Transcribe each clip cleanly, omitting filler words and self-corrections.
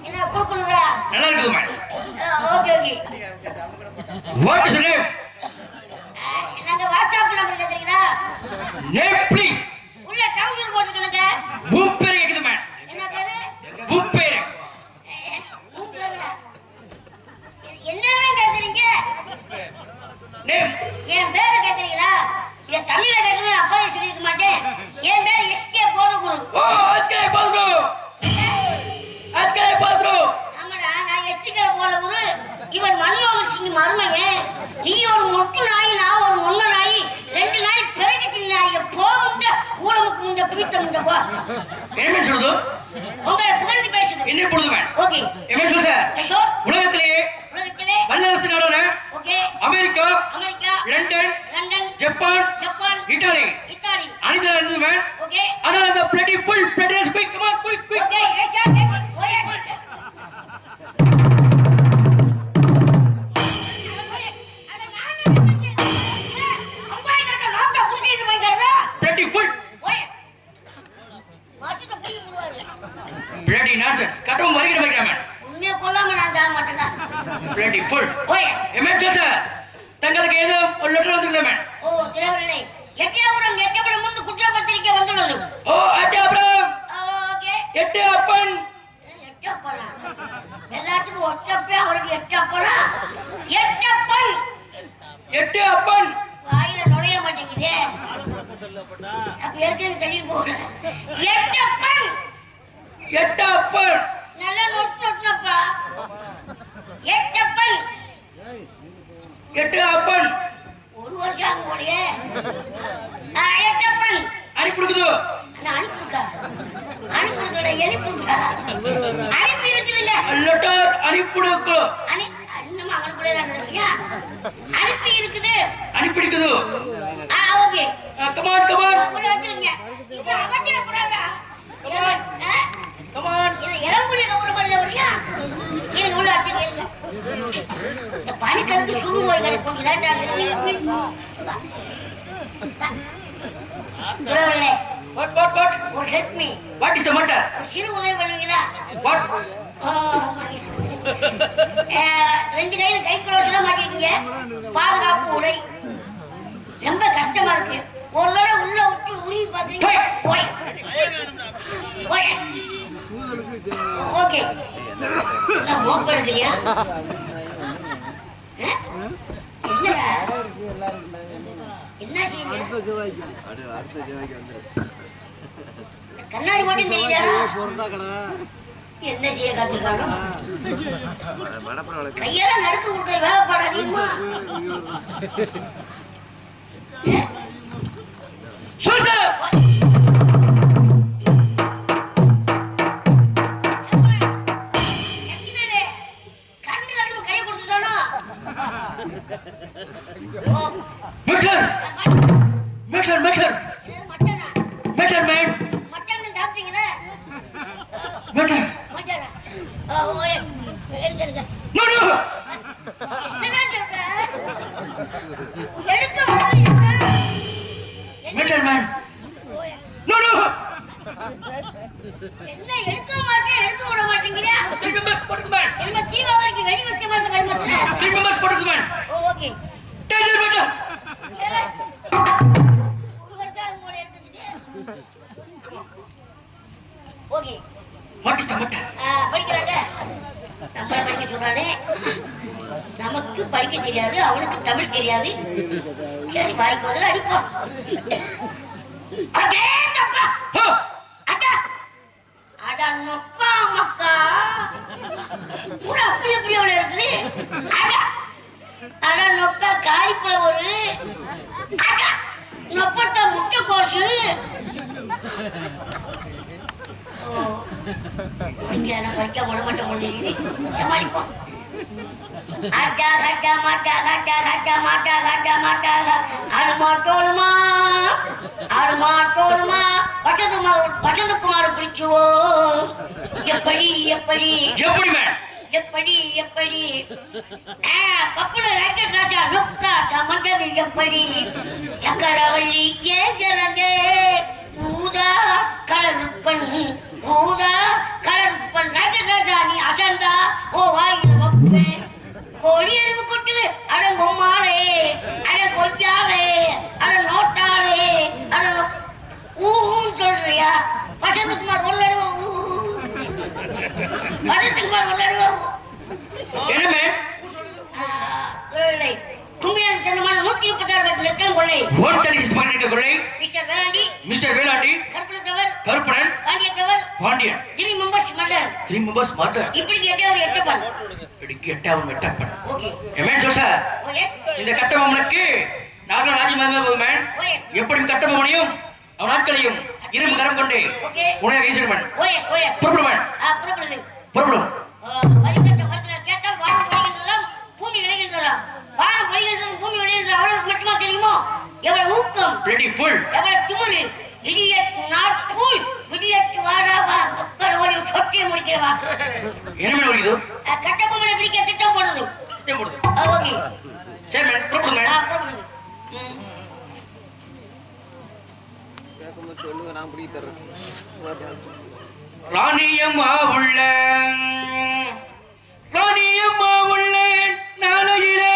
என்ன குடுக்குறதா? நல்லா இருக்குது ma'am. Okay okay. What is name? என்னங்க வாட்ஸ்அப் நம்பர் கேக்குறீங்களா? Name please. உள்ள டவுசர் போட்டுக்கணுங்க. உன் பேரு கேக்குது மேம். என்ன பேரு? உன் பேரு. உன் பேரு. என்னங்க கேக்குறீங்க? நேம். என் பேரு கேக்குறீங்களா? இத தமிழ்ல கேக்குறது அப்பவே சொல்லிருக்க மாட்டேன். என் பேரு எஸ்கே போதகுரு. ஓ எஸ்கே போதகுரு. எஸ்கே போதகுரு. ஆமாடா நான் எஸ்கே போதகுரு. இவன் மன்மோகன் சிங் மருமகன். நீ ஒரு மொட்டு நாய் நான் ஒரு முன்ன நாய். ரெண்டு நாய் பிறகிட்டு நாய் போகுண்ட ஊளமுக்கு முண்ட பீத்த முண்ட போ. என்ன சொல்றது? உங்களை புகழ்ந்து பேசுது. என்ன பொழுது மேம்? ஓகே. என்ன சொல்ற சார்? உலகத்திலே வல்லரசு நாடான okay America America London London Japan Japan Italy Italy அனைத்து இருந்தது மேம். ஓகே ஆனா அந்த bloody full bloody quick come on quick quick. Okay ஏஷா ஓயே பிளட்டி ஃபுல் பிளட்டி நான்சென்ஸ் கட்டம் வரிக்கிற வைக்கிறேன் மேம். உன்னை கொல்லாம நான் ஜாக மாட்டேன்டா. பிளட்டி ஃபுல் ஓயே எமர்ஜென்சி சார் தங்களுக்கு ஏதோ ஒரு லெட்டர் வந்திருக்குது மேம். ஓ திரவில்லை எட்டியாபுரம் எட்டப்படம் முந்து குற்றப்பத்திரிக்கை வந்துள்ளது. ஓ எட்டியாபுரம் ஓகே எட்டியப்பன் எட்டப்பனா எல்லாத்துக்கும் ஒட்டப்பே அவருக்கு எட்டப்பனா எட்டப்பன் எட்டியப்பன் வாயில நுழைய மாட்டேங்குதே. அப்ப ஏற்கனவே தள்ளி போகல. எட்டப்பன் எட்டப்பன் நல்லா நொட்டுனப்பா. எட்டப்பன் எட்டியப்பன் ஒரு வருஷம் ஆகும் போலயே. எட்டப்பன் அனுப்பி கொடுக்குது. அனுப்பிடுக்கா அனுப்பிடுக்கா எழுப்பிடுக்கா அனுப்பி இருக்குதுங்க. லெட்டர் அனுப்பி கொடுக்கு. இன்னும் அவன் கூட தான் இருக்கியா? அனுப்பி இருக்குது. அனுப்பி இருக்குது. Okay come on come on. உள்ள வச்சிருங்க. இது அவசர கூடாதா? Come on. இது எலம்புலி கவுல கொல்ல வரியா? நீங்க உள்ள வச்சிருங்க. இந்த பனிக்கருக்கு சுடு போய் கடை கொஞ்சம் லேட்டா இருக்கு. துரவல்லே What? ஒரு help me. What is the matter? ஒரு சிறு உதவி பண்ணுவீங்களா? What? ரெண்டு கையில கை குலோஸ்லாம் மாட்டிருக்கீங்க. பாதுகாப்பு உடை ரொம்ப கஷ்டமா இருக்கு. ஒரு தடவை உள்ள விட்டு உருவி பாக்குறீங்க. ஓகே நான் மோப்ப எடுக்கிறியா? என்னடா என்ன செய்யுங்க? கண்ணாடி மட்டும் தெரியல. என்ன செய்ய காத்திருக்கானோ கையெல்லாம் நடுக்க கொடுக்க வேலைப்பாடு அதிகமா. கண்டு கையை கொடுத்துட்டானோ Metal man. மட்டன் சாப்பிட்டீங்களா? Metal. மட்டனா? ஓயே இருங்க. No. என்னடா சொல்ற? எடுக்க முடியல. Metal man. ஓயே. No. என்ன எடுக்க மாட்டே எடுக்க விட மாட்டீங்கயா? 3 members போடுங்க man. என்ன தீபாவளிக்கு வெடி வச்ச மாதிரி கை மாட்டீங்க. 3 members போடுங்க man. Okay. Tell me metal. Okay What is the matter? படிக்கிறாங்க. நம்ம படிக்க சொல்றானே. நமக்கு படிக்க தெரியாது, அவனுக்கு தமிழ் தெரியாது. சரி வாய்க்கு வந்து அடிப்போம். அடே தப்பா. அடா. அடா நொக்கா மக்கா. ஊரு அப்படி அவள இருக்குது. அடா. அடா நொக்கா காலிஃப்ளவர். அடா. நொப்பட்ட முட்டைக்கோசு. படிக்க விட மாட்டேன் சமாளிப்போம். வசந்தகுமார் பிடிச்சுவோ. எப்படி எப்படி எப்படி மேம்? எப்படி எப்படி பப்புல ராக்கெட் ராஜா நுக்கா சமந்தது எப்படி சக்கரவள்ளி கேட்கிறங்க ஊதா கலருப்பன் ஊதா கலருப்பன் ராக்கெட் ராஜா நீ கோழி எறும்பு கொட்டுது அட பொம்மாளே அட கொய்யாளே அட நோட்டாளே அட ஊன்னு சொல்றியா வசந்தகுமார் உள்ளடுவ வசந்தகுமார் உள்ளடுவ என்னமே கும்பியான் தந்தமான 136 லட்சம் கொள்ளை 136 கொள்ளை mister Velandi Karuppanan Pandian 3 members murder இப்படி கேட்டே ஒரு எட்டப்பன் ஓகே எமன் சோசா இந்த கட்டபொம்மனுக்கு நாகர ராஜ்யமாவே போகுமேன் எப்படி கட்டபொம்மனையும் அவன் நாட்களையும் இரும்பு கரம் கொண்டு உனக்கு ஈஸ்வரமன் புறப்படுமன் புறப்படும் வரிக்கட்ட மரத்துல கேட்டால் வானம் பொழிகின்றதாம் பூமி விளைகின்றதாம் வானம் பொழிகின்றது பூமி விளைகின்றது அவளுக்கு மட்டுமா தெரியுமோ எவ்வளவு ஊக்கம் எவ்வளவு திமிரு இடியட் நாட் ஃபுல் இடியட் வாடாவா மக்கள் ஒரு சொட்டியை முடிக்கிறவா என்ன ஓடிது கட்டபொம்மனை பிடிக்க திட்டம் போடுது ஓகே சரி மேடம் புறப்படுங்க சொல்லுங்க நான் பிடி தர்றேன் ராணியம்மா உள்ள நாளையிலே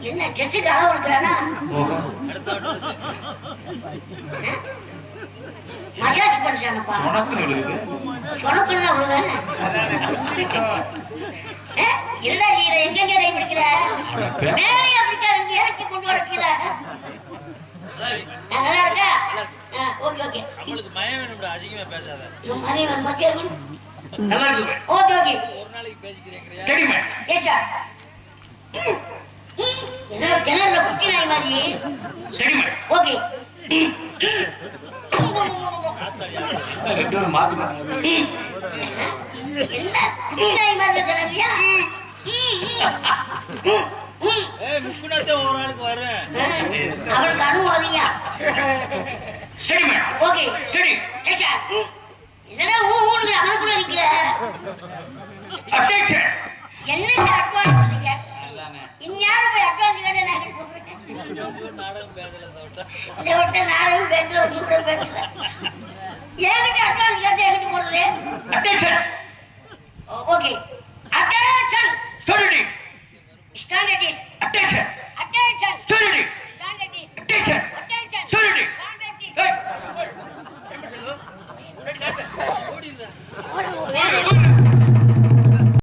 என்ன ஜெஸ்ஸுக்கு அளவு எடுக்கறானா மசாஜ் பண்றாங்கப்பா. சொனக்குன்னு விழுகுது. சொனக்குன்னு தான் விழுதானே. என்ன செய்யற? எங்கெங்க கை பிடிக்கிற? மேலே பிடிக்காத, இங்க இறக்கி கொண்டு வர கீழே. நல்லா இருக்கா? Okay okay. உங்களுக்கு மயம் வேணும்டா, அசிங்கமா பேசாத. மதியம் மத்தியம் நல்லா இருக்கு. Okay okay. ஒரு நாளைக்கு பேசிக்கிறேன். Study man. Yes sir. என்ன ஜன்னல்ல குட்டி நாய் மாதிரி? Study man. ஓகே. ரெண்டு பேரும் மாத்தி என்ன குட்டி நாய் மாதிரி சொன்னீங்க? முக்குனாத்தே ஒரு நாளுக்கு வரேன். அவளுக்கு அனுமதியா? Study man. Okay. Study. Yes sir. என்னடா ஊனுக்கு அவனுக்குள்ள நிக்கிற? அட்டென்ஷன். என்னங்க அட்வான்ஸ் பண்ணீங்க? இன்யார போய் அட்வான்ஸ் கேட்டா நான் என்ன சொல்றேன்? நாடகம் பேசல சாப்பிட்டா. இந்த வட்ட நாடகம் பேசல, மூத்தர் பேசல. என்கிட்ட அட்வான்ஸ் கேட்டா என்கிட்ட போறது? அட்டென்ஷன். ஓகே.